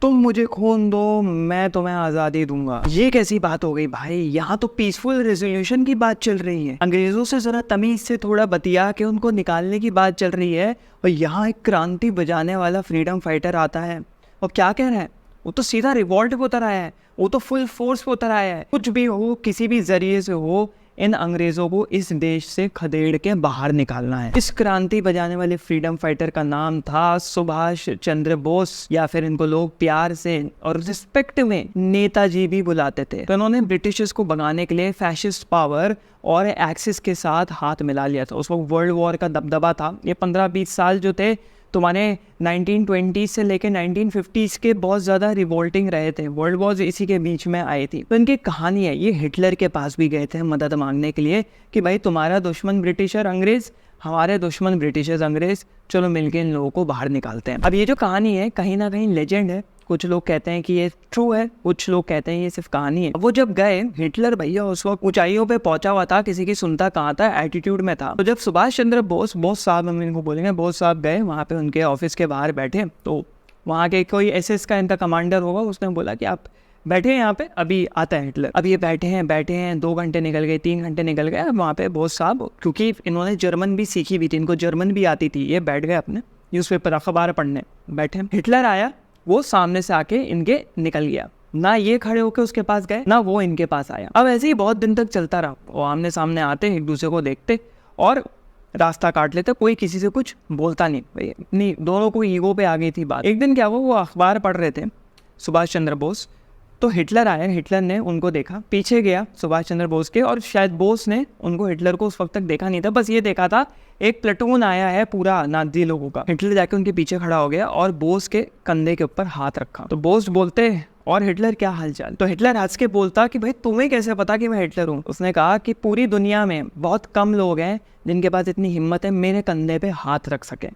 तुम मुझे खून दो, मैं तुम्हें आज़ादी दूंगा। ये कैसी बात हो गई भाई? यहाँ तो पीसफुल रेजोल्यूशन की बात चल रही है। अंग्रेजों से जरा तमीज से थोड़ा बतिया के उनको निकालने की बात चल रही है, और यहाँ एक क्रांति बजाने वाला फ्रीडम फाइटर आता है और क्या कह रहा है? वो तो सीधा रिवॉल्ट पे उतर आया है, वो तो फुल फोर्स पे उतर आया है। कुछ भी हो, किसी भी जरिए से हो, इन अंग्रेजों को इस देश से खदेड़ के बाहर निकालना है। इस क्रांति बजाने वाले फ्रीडम फाइटर का नाम था सुभाष चंद्र बोस, या फिर इनको लोग प्यार से और रिस्पेक्ट में नेताजी भी बुलाते थे। तो इन्होंने ब्रिटिशर्स को भगाने के लिए फैशिस्ट पावर और एक्सिस के साथ हाथ मिला लिया था। उस वक्त वर्ल्ड वॉर का दबदबा था। ये 15-20 साल जो थे तुम्हारे 1920 से लेकर 1950s के बहुत ज़्यादा रिवोल्टिंग रहे थे। वर्ल्ड वॉर इसी के बीच में आई थी। तो इनकी कहानी है, ये हिटलर के पास भी गए थे मदद मांगने के लिए कि भाई तुम्हारा दुश्मन ब्रिटिशर अंग्रेज़, हमारे दुश्मन ब्रिटिशर्स अंग्रेज़, चलो मिलके इन लोगों को बाहर निकालते हैं। अब ये जो कहानी है कहीं ना कहीं लेजेंड है। कुछ लोग कहते हैं कि ये ट्रू है, कुछ लोग कहते हैं ये सिर्फ कहानी है। वो जब गए, हिटलर भैया उस वक्त ऊंचाइयों पे पहुंचा हुआ था, किसी की सुनता कहाँ था, एटीट्यूड में था। तो जब सुभाष चंद्र बोस साहब, हम इनको बोलेंगे बोस साहब, गए वहाँ पे उनके ऑफिस के बाहर बैठे, तो वहाँ के कोई एसएस का इनका कमांडर होगा, उसने बोला कि आप बैठे हैं यहाँ पे, अभी आता है हिटलर। अब ये बैठे हैं 2 घंटे निकल गए, 3 घंटे निकल गए। अब वहाँ पे बोस साहब, क्योंकि इन्होंने जर्मन भी सीखी हुई थी, इनको जर्मन भी आती थी, ये बैठ गए अपने न्यूज़पेपर अखबार पढ़ने बैठे। हिटलर आया, वो सामने से आके इनके निकल गया। ना ये खड़े होके उसके पास गए, ना वो इनके पास आया। अब ऐसे ही बहुत दिन तक चलता रहा। वो आमने सामने आते, एक दूसरे को देखते और रास्ता काट लेते, कोई किसी से कुछ बोलता नहीं। नहीं, दोनों को ईगो पे आ गई थी बात। एक दिन क्या हुआ, वो अखबार पढ़ रहे थे सुभाष चंद्र बोस, तो हिटलर आया। हिटलर ने उनको देखा, पीछे गया सुभाष चंद्र बोस के, और शायद बोस ने उनको, हिटलर को उस वक्त तक देखा नहीं था, बस ये देखा था एक प्लेटून आया है पूरा नाजी लोगों का। हिटलर जाके उनके पीछे खड़ा हो गया और बोस के कंधे के ऊपर हाथ रखा। तो बोस बोलते, और हिटलर क्या हालचाल? तो हिटलर हंस के बोलता कि भाई तुम्हें कैसे पता कि मैं हिटलर हूँ? उसने कहा कि पूरी दुनिया में बहुत कम लोग हैं जिनके पास इतनी हिम्मत है मेरे कंधे पे हाथ रख सके।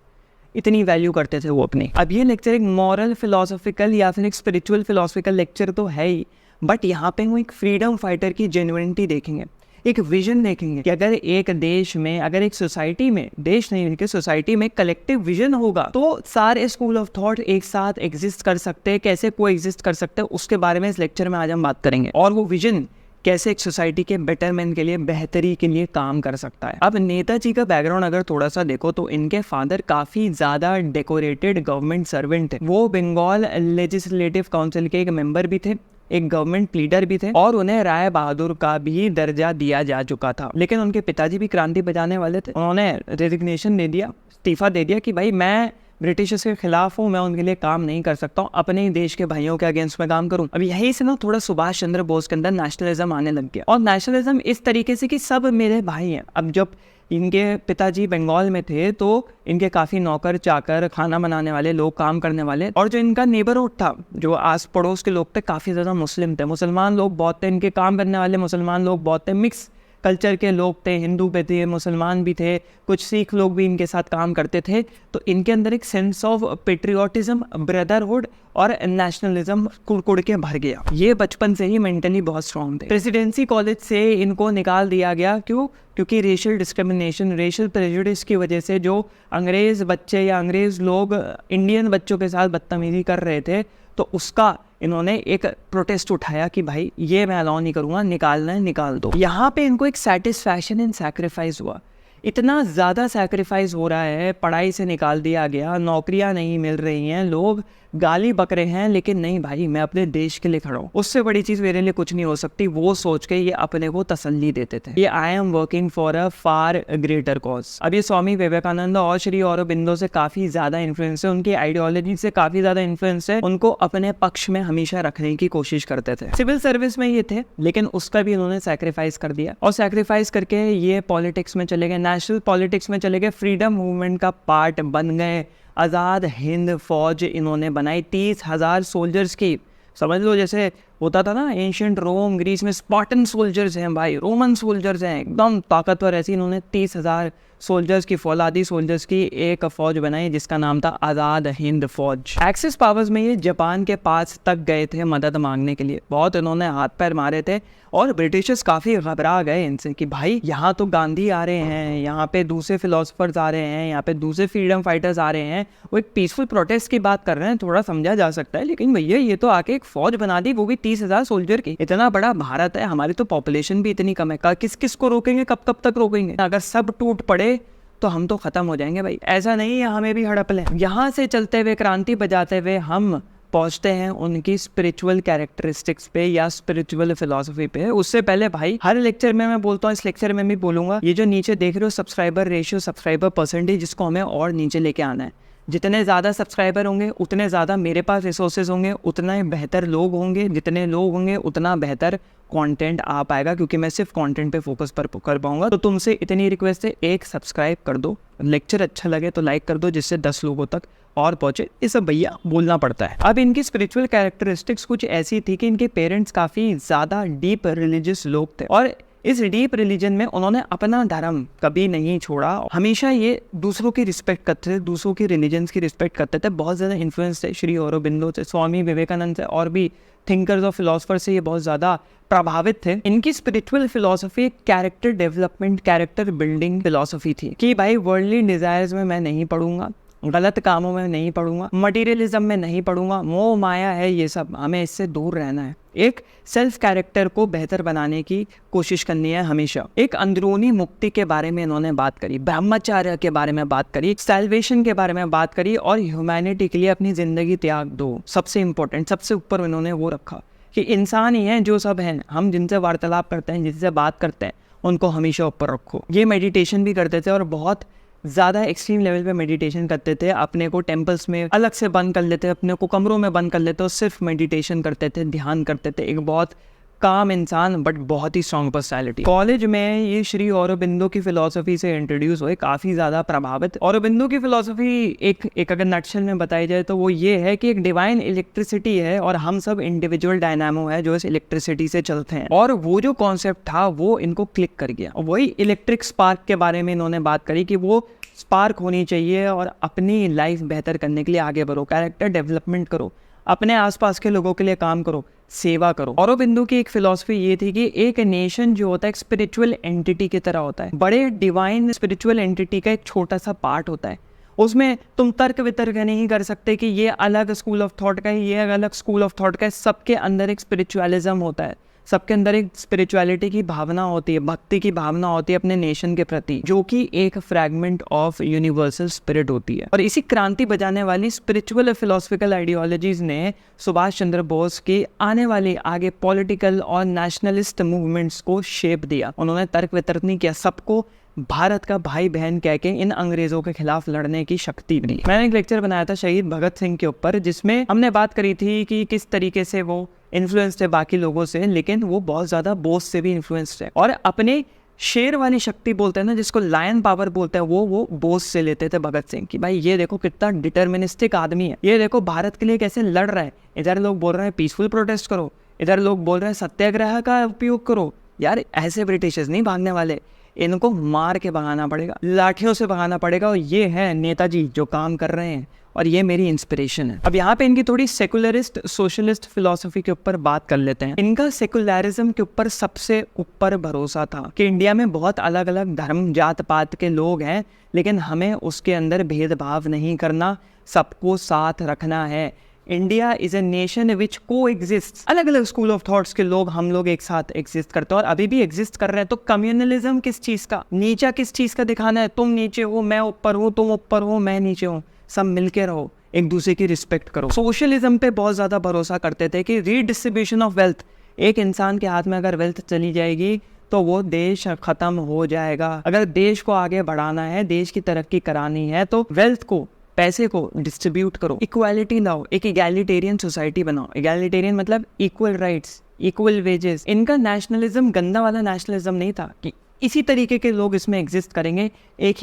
इतनी वैल्यू करते थे वो अपनी। अब ये लेक्चर एक मॉरल फिलोसॉफिकल या फिर एक स्पिरिचुअल फिलोसॉफिकल लेक्चर तो है ही, बट यहाँ पे वो एक फ्रीडम फाइटर की जेन्युइनिटी देखेंगे, एक विजन देखेंगे कि अगर एक देश में, अगर एक सोसाइटी में, देश नहीं बल्कि सोसाइटी में कलेक्टिव विजन होगा तो सारे स्कूल ऑफ थॉट एक साथ एग्जिस्ट कर सकते हैं। कैसे को एग्जिस्ट कर सकते हैं उसके बारे में इस लेक्चर में आज हम बात करेंगे, और वो विजन कैसे एक सोसाइटी के बेटरमेंट के लिए, बेहतरी के लिए काम कर सकता है। अब नेताजी का बैकग्राउंड अगर थोड़ा सा देखो तो इनके फादर काफ़ी ज़्यादा डेकोरेटेड गवर्नमेंट सर्वेंट थे। वो बंगाल लेजिस्लेटिव काउंसिल के एक मेंबर भी थे, एक गवर्नमेंट लीडर भी थे, और उन्हें राय बहादुर का भी दर्जा दिया जा चुका था। लेकिन उनके पिताजी भी क्रांति बजाने वाले थे। उन्होंने रेजिग्नेशन दे दिया, इस्तीफा दे दिया कि भाई मैं ब्रिटिशर्स के खिलाफ हूँ, मैं उनके लिए काम नहीं कर सकता हूँ, अपने ही देश के भाइयों के अगेंस्ट में काम करूँ। अब यही से ना थोड़ा सुभाष चंद्र बोस के अंदर नेशनलिज्म आने लग गया, और नेशनलिज्म इस तरीके से कि सब मेरे भाई हैं। अब जब इनके पिताजी बंगाल में थे तो इनके काफ़ी नौकर चाकर, खाना बनाने वाले लोग, काम करने वाले, और जो इनका नेबरहुड था, जो आस पड़ोस के लोग थे, काफ़ी ज़्यादा मुस्लिम थे, मुसलमान लोग बहुत थे। इनके काम करने वाले मुसलमान लोग बहुत थे, मिक्स कल्चर के लोग थे, हिंदू भी थे, मुसलमान भी थे, कुछ सिख लोग भी इनके साथ काम करते थे। तो इनके अंदर एक सेंस ऑफ पेट्रियोटिज्म, ब्रदरहुड और नेशनलिज्म कुड़ के भर गया। ये बचपन से ही मेंटली बहुत स्ट्रांग थे। प्रेसिडेंसी कॉलेज से इनको निकाल दिया गया, क्यों? क्योंकि रेशियल डिस्क्रिमिनेशन, रेशियल प्रेजुडिस की वजह से जो अंग्रेज़ बच्चे या अंग्रेज़ लोग इंडियन बच्चों के साथ बदतमीजी कर रहे थे, तो उसका इन्होंने एक प्रोटेस्ट उठाया कि भाई ये मैं अलाउ नहीं करूँगा, निकालना है निकाल दो। यहाँ पे इनको एक सेटिस्फैक्शन इन सैक्रिफाइस हुआ। इतना ज़्यादा सैक्रिफाइस हो रहा है, पढ़ाई से निकाल दिया गया, नौकरियाँ नहीं मिल रही हैं, लोग गाली बक रहे हैं, लेकिन नहीं भाई मैं अपने देश के लिए खड़ा हूँ, उससे बड़ी चीज़ मेरे लिए कुछ नहीं हो सकती, वो सोच के ये अपने को तसल्ली देते थे। ये I am working for a far greater cause. अब ये स्वामी विवेकानंद और श्री औरबिंदो से काफ़ी ज़्यादा इन्फ्लुएंस है, उनकी आइडियोलॉजी से काफ़ी ज़्यादा इन्फ्लुएंस है, उनको अपने पक्ष में हमेशा रखने की कोशिश करते थे। सिविल सर्विस में ये थे, लेकिन उसका भी इन्होंने सैक्रिफाइस कर दिया, और सैक्रिफाइस करके ये पॉलिटिक्स में चले गए, नेशनल पॉलिटिक्स में चले गए, फ्रीडम मूवमेंट का पार्ट बन गए। आज़ाद हिंद फौज इन्होंने बनाई, 30,000 सोल्जर्स की, समझ लो जैसे होता था ना एंशियंट रोम ग्रीस में, स्पार्टन सोल्जर्स हैं भाई, रोमन सोल्जर्स हैं एकदम ताकतवर, ऐसी इन्होंने 30,000 सोल्जर्स की, फौलादी सोल्जर्स की एक फौज बनाई जिसका नाम था आज़ाद हिंद फौज। एक्सिस पावर्स में ये जापान के पास तक गए थे मदद मांगने के लिए, बहुत इन्होंने हाथ पैर मारे थे और ब्रिटिशर्स काफ़ी घबरा गए इनसे कि भाई यहाँ तो गांधी आ रहे हैं, यहाँ पे दूसरे फिलोसफर्स आ रहे हैं, यहाँ पे दूसरे फ्रीडम फाइटर्स आ रहे हैं, वो एक पीसफुल प्रोटेस्ट की बात कर रहे हैं, थोड़ा समझा जा सकता है, लेकिन भैया ये तो आके एक फौज बना दी, वो भी 30,000 सोल्जर की। इतना बड़ा भारत है, हमारी तो पॉपुलेशन भी इतनी कम है, किस किस को रोकेंगे, कब कब तक रोकेंगे? अगर सब टूट पड़े तो हम तो खत्म हो जाएंगे भाई। ऐसा नहीं है, हमें भी हड़प लें। यहाँ से चलते हुए क्रांति बजाते हुए हम पहुंचते हैं उनकी स्पिरिचुअल कैरेक्टरिस्टिक्स पे या स्पिरिचुअल फिलॉसफी पे। उससे पहले भाई हर लेक्चर में मैं बोलता हूँ, इस लेक्चर में भी बोलूंगा, ये जो नीचे देख रहे हो सब्सक्राइबर रेशियो, सब्सक्राइबर परसेंटेज, जिसको हमें और नीचे लेके आना है। जितने ज़्यादा सब्सक्राइबर होंगे उतने ज़्यादा मेरे पास रिसोर्सेज होंगे, उतना बेहतर लोग होंगे, जितने लोग होंगे उतना बेहतर कंटेंट आ पाएगा, क्योंकि मैं सिर्फ कंटेंट पे फोकस कर पाऊंगा। तो तुमसे इतनी रिक्वेस्ट है, एक सब्सक्राइब कर दो, लेक्चर अच्छा लगे तो लाइक कर दो, जिससे 10 लोगों तक और पहुंचे। ये सब भैया बोलना पड़ता है। अब इनकी स्पिरिचुअल कैरेक्टरिस्टिक्स कुछ ऐसी थी कि इनके पेरेंट्स काफ़ी ज़्यादा डीप रिलीजियस लोग थे और इस डीप रिलीजन में उन्होंने अपना धर्म कभी नहीं छोड़ा। हमेशा ये दूसरों की रिस्पेक्ट करते थे, दूसरों की रिलीजन्स की रिस्पेक्ट करते थे। बहुत ज़्यादा इन्फ्लुएंस थे श्री औरोबिंदो से, स्वामी विवेकानंद से और भी थिंकर्स और फिलोसफर से ये बहुत ज़्यादा प्रभावित थे। इनकी spiritual philosophy character development, character building philosophy थी कि भाई वर्ल्डली डिजायर्स में मैं नहीं पढ़ूंगा, गलत कामों में नहीं पढ़ूंगा, मटेरियलिज्म में नहीं पढ़ूंगा, मोह माया है ये सब, हमें इससे दूर रहना है। एक सेल्फ कैरेक्टर को बेहतर बनाने की कोशिश करनी है हमेशा। एक अंदरूनी मुक्ति के बारे में इन्होंने बात करी, ब्रह्मचर्य के बारे में बात करी, सैल्वेशन के बारे में बात करी और ह्यूमैनिटी के लिए अपनी जिंदगी त्याग दो। सबसे इंपॉर्टेंट, सबसे ऊपर इन्होंने वो रखा कि इंसान ही हैं जो सब हैं, हम जिनसे वार्तालाप करते हैं, जिनसे बात करते हैं, उनको हमेशा ऊपर रखो। ये मेडिटेशन भी करते थे और बहुत ज़्यादा एक्सट्रीम लेवल पे मेडिटेशन करते थे। अपने को टेम्पल्स में अलग से बंद कर लेते, अपने को कमरों में बंद कर लेते और सिर्फ मेडिटेशन करते थे, ध्यान करते थे। एक बहुत काम इंसान बट बहुत ही स्ट्रॉन्ग पर्सनैलिटी। कॉलेज में ये श्री औरोबिंदो की फिलोसफी से इंट्रोड्यूस हुए, काफ़ी ज़्यादा प्रभावित। औरोबिंदो की फिलोसफी एक अगर नटशेल में बताई जाए तो वो ये है कि एक डिवाइन इलेक्ट्रिसिटी है और हम सब इंडिविजुअल डायनामो है जो इस इलेक्ट्रिसिटी से चलते हैं। और वो जो कॉन्सेप्ट था वो इनको क्लिक कर गया। और वही इलेक्ट्रिक स्पार्क के बारे में इन्होंने बात करी कि वो स्पार्क होनी चाहिए और अपनी लाइफ बेहतर करने के लिए आगे बढ़ो, कैरेक्टर डेवलपमेंट करो, अपने आसपास के लोगों के लिए काम करो, सेवा करो। औरोबिंदो की एक फिलॉसफी ये थी कि एक नेशन जो होता है एक स्पिरिचुअल एंटिटी की तरह होता है, बड़े डिवाइन स्पिरिचुअल एंटिटी का एक छोटा सा पार्ट होता है। उसमें तुम तर्क वितर्क नहीं कर सकते कि ये अलग स्कूल ऑफ थॉट का है, ये अलग स्कूल ऑफ थॉट का है। सबके अंदर एक स्पिरिचुअलिज्म होता है, सबके अंदर एक स्पिरिचुअलिटी की भावना होती है, भक्ति की भावना होती है अपने नेशन के प्रति, जो कि एक फ्रैगमेंट ऑफ यूनिवर्सल स्पिरिट होती है। और इसी क्रांति बजाने वाली स्पिरिचुअल फिलोसफिकल आइडियोलॉजीज ने सुभाष चंद्र बोस की आने वाली आगे पॉलिटिकल और नेशनलिस्ट मूवमेंट्स को शेप दिया। उन्होंने तर्क वितर्क नहीं किया, सबको भारत का भाई बहन कह के इन अंग्रेजों के खिलाफ लड़ने की शक्ति दी। मैंने एक लेक्चर बनाया था शहीद भगत सिंह के ऊपर, जिसमें हमने बात करी थी कि किस तरीके से वो इन्फ्लुएंस्ड है बाकी लोगों से, लेकिन वो बहुत ज़्यादा बोस से भी इन्फ्लुएंस्ड है। और अपने शेर वाली शक्ति बोलते हैं ना, जिसको लायन पावर बोलते हैं, वो बोस से लेते थे भगत सिंह की भाई ये देखो कितना डिटर्मिनिस्टिक आदमी है, ये देखो भारत के लिए कैसे लड़ रहा है। इधर लोग बोल रहे हैं पीसफुल प्रोटेस्ट करो, इधर लोग बोल रहे हैं सत्याग्रह का उपयोग करो। यार ऐसे ब्रिटिशर्स नहीं भागने वाले, इनको मार के भगाना पड़ेगा, लाठियों से भगाना पड़ेगा। और ये है नेताजी जो काम कर रहे हैं और ये मेरी इंस्पिरेशन है। अब यहाँ पे इनकी थोड़ी सेकुलरिस्ट सोशलिस्ट फिलोसफी के ऊपर बात कर लेते हैं। इनका सेकुलरिज्म के ऊपर सबसे ऊपर भरोसा था कि इंडिया में बहुत अलग अलग धर्म जात पात के लोग हैं, लेकिन हमें उसके अंदर भेदभाव नहीं करना, सबको साथ रखना है। India is a nation which को एग्जिस्ट, अलग अलग स्कूल ऑफ थॉट्स के लोग, हम लोग एक साथ एग्जिस्ट करते हैं और अभी भी एग्जिस्ट कर रहे हैं। तो कम्युनलिज्म किस चीज़ का, नीचा किस चीज़ का दिखाना है? तुम नीचे हो, मैं ऊपर हूँ, तुम ऊपर हो, मैं नीचे हूँ, सब मिलके रहो, एक दूसरे की रिस्पेक्ट करो। सोशलिज्म पे बहुत ज़्यादा भरोसा करते थे कि रीडिस्ट्रीब्यूशन ऑफ वेल्थ, एक इंसान के हाथ में अगर वेल्थ चली जाएगी तो वो देश खत्म हो जाएगा। अगर देश को आगे बढ़ाना है, देश की तरक्की करानी है, तो वेल्थ को, पैसे को डिस्ट्रीब्यूट करो, इक्वालिटी लाओ, एक इगैलिटेरियन सोसाइटी बनाओ। इगैलिटेरियन मतलब इक्वल राइट्स, इक्वल वेजेस। इनका नेशनलिज्म गंदा वाला नेशनलिज्म नहीं था कि इसी तरीके के लोग इसमें एग्जिस्ट करेंगे, एक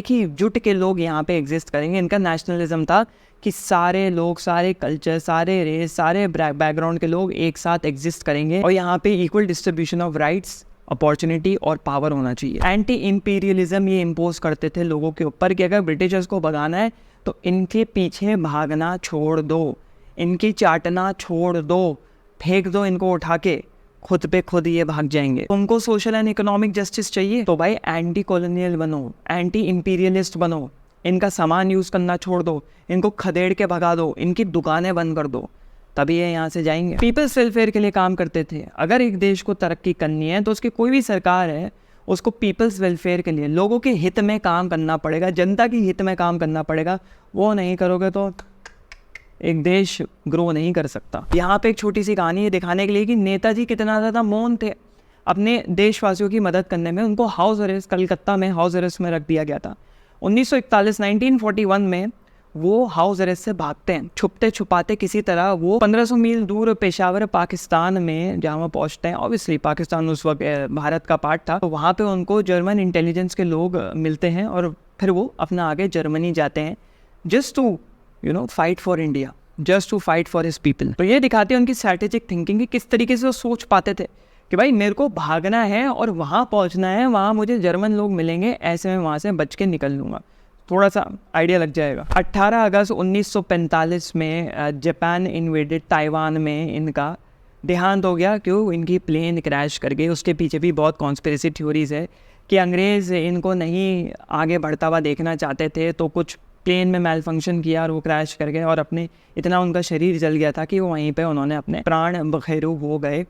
ही जुट के लोग यहाँ पे एग्जिस्ट करेंगे। इनका नेशनलिज्म था कि सारे लोग, सारे कल्चर, सारे रेस, सारे बैकग्राउंड के लोग एक साथ एग्जिस्ट करेंगे और यहाँ पे equal distribution of rights, opportunity और पावर होना चाहिए। एंटी इंपीरियलिज्म ये इम्पोज करते थे लोगों के ऊपर कि अगर ब्रिटिशर्स को भगाना है तो इनके पीछे भागना छोड़ दो, इनकी चाटना छोड़ दो, फेंक दो इनको उठा के, खुद पे खुद ये भाग जाएंगे। तुमको सोशल एंड इकोनॉमिक जस्टिस चाहिए तो भाई एंटी कॉलोनियल बनो, एंटी इंपीरियलिस्ट बनो, इनका सामान यूज़ करना छोड़ दो, इनको खदेड़ के भगा दो, इनकी दुकानें बंद कर दो, तभी ये यहाँ से जाएंगे। पीपल्स वेलफेयर के लिए काम करते थे। अगर एक देश को तरक्की करनी है तो उसकी कोई भी सरकार है उसको पीपल्स वेलफेयर के लिए, लोगों के हित में काम करना पड़ेगा, जनता के हित में काम करना पड़ेगा। वो नहीं करोगे तो एक देश ग्रो नहीं कर सकता। यहाँ पे एक छोटी सी कहानी है दिखाने के लिए कि नेताजी कितना ज़्यादा मौन थे अपने देशवासियों की मदद करने में। उनको हाउस अरेस्ट, कलकत्ता में हाउस अरेस्ट में रख दिया गया था 1941 1941 में। वो हाउस अरेस्ट से भागते हैं, छुपते छुपाते किसी तरह वो 1500 मील दूर पेशावर पाकिस्तान में जहाँ वो पहुँचते हैं। ऑब्वियसली पाकिस्तान उस वक्त भारत का पार्ट था, तो वहाँ पे उनको जर्मन इंटेलिजेंस के लोग मिलते हैं और फिर वो अपना आगे जर्मनी जाते हैं, just to fight for India, just to fight for his people. तो ये दिखाते हैं उनकी स्ट्रैटेजिक थिंकिंग कि किस तरीके से वो सोच पाते थे कि भाई मेरे को भागना है और वहाँ पहुँचना है, वहाँ मुझे जर्मन लोग मिलेंगे, ऐसे में वहाँ से बच के निकल लूँगा, थोड़ा सा आइडिया लग जाएगा। 18 अगस्त 1945 में जापान इन्वेडेड ताइवान में इनका देहांत हो गया। क्यों? इनकी प्लेन क्रैश कर गई। उसके पीछे भी बहुत कॉन्स्पिरेसी थ्योरीज है कि अंग्रेज़ इनको नहीं आगे बढ़ता हुआ देखना चाहते थे, तो कुछ प्लेन में मेल फंक्शन किया और वो क्रैश कर गए और अपने इतना उनका शरीर जल गया था कि वो वहीं पे उन्होंने अपने प्राण बखेरू हो गए।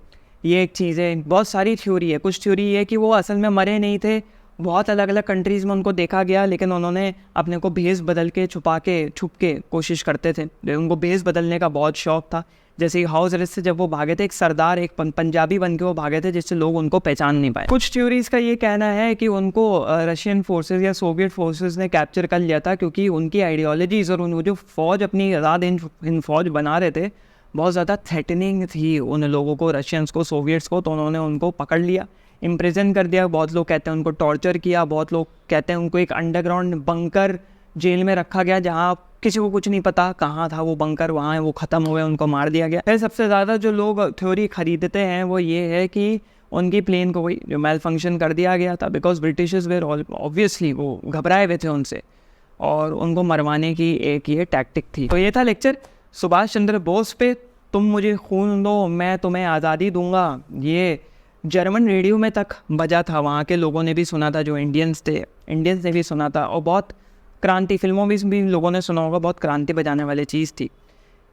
ये एक चीज़ है। बहुत सारी थ्योरी है। कुछ थ्योरी ये है कि वो असल में मरे नहीं थे, बहुत अलग अलग कंट्रीज़ में उनको देखा गया, लेकिन उन्होंने अपने को भेस बदल के छुपा के छुप के कोशिश करते थे। उनको भेस बदलने का बहुत शौक था। जैसे हाउस अरेस्ट से जब वो भागे थे, एक सरदार, एक पंजाबी बन के वो भागे थे, जिससे लोग उनको पहचान नहीं पाए। कुछ थ्योरीज का ये कहना है कि उनको रशियन फोर्सेस या सोवियत फोर्सेस ने कैप्चर कर लिया था, क्योंकि उनकी आइडियोलॉजीज और वो जो फौज अपनी आज़ाद हिंद फौज बना रहे थे बहुत ज़्यादा थ्रेटनिंग थी उन लोगों को, रशियंस को, सोवियट्स को। तो उन्होंने उनको पकड़ लिया, इम्प्रिजन कर दिया। बहुत लोग कहते हैं उनको टॉर्चर किया, बहुत लोग कहते हैं उनको एक अंडरग्राउंड बंकर जेल में रखा गया, जहाँ किसी को कुछ नहीं पता कहाँ था वो बंकर, वहाँ वो ख़त्म हुए, उनको मार दिया गया। फिर सबसे ज़्यादा जो लोग थ्योरी खरीदते हैं वो ये है कि उनकी प्लेन को वही जो मेल फंक्शन कर दिया गया था, बिकॉज ब्रिटिशर्स वेर ऑब्वियसली वो घबराए हुए थे उनसे और उनको मरवाने की एक ये टैक्टिक थी। तो ये था लेक्चर सुभाष चंद्र बोस पे, तुम मुझे खून दो मैं तुम्हें आज़ादी दूंगा। ये जर्मन रेडियो में तक बजा था, वहाँ के लोगों ने भी सुना था, जो इंडियंस थे, इंडियंस ने भी सुना था, और बहुत क्रांति, फिल्मों में भी लोगों ने सुना होगा, बहुत क्रांति बजाने वाली चीज़ थी।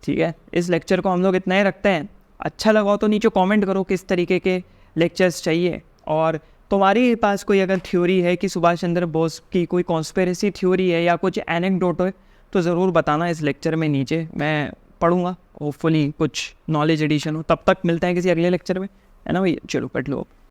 ठीक है, इस लेक्चर को हम लोग इतना ही रखते हैं। अच्छा लगा हो तो नीचे कमेंट करो किस तरीके के लेक्चर्स चाहिए, और तुम्हारे पास कोई अगर थ्योरी है कि सुभाष चंद्र बोस की कोई कॉन्स्पिरेसी थ्योरी है या कुछ एनेक्डोट है तो ज़रूर बताना इस लेक्चर में नीचे, मैं पढ़ूँगा। होपफुली कुछ नॉलेज एडिशन हो। तब तक मिलते हैं किसी अगले लेक्चर में, है ना भैया? चलो कट लो।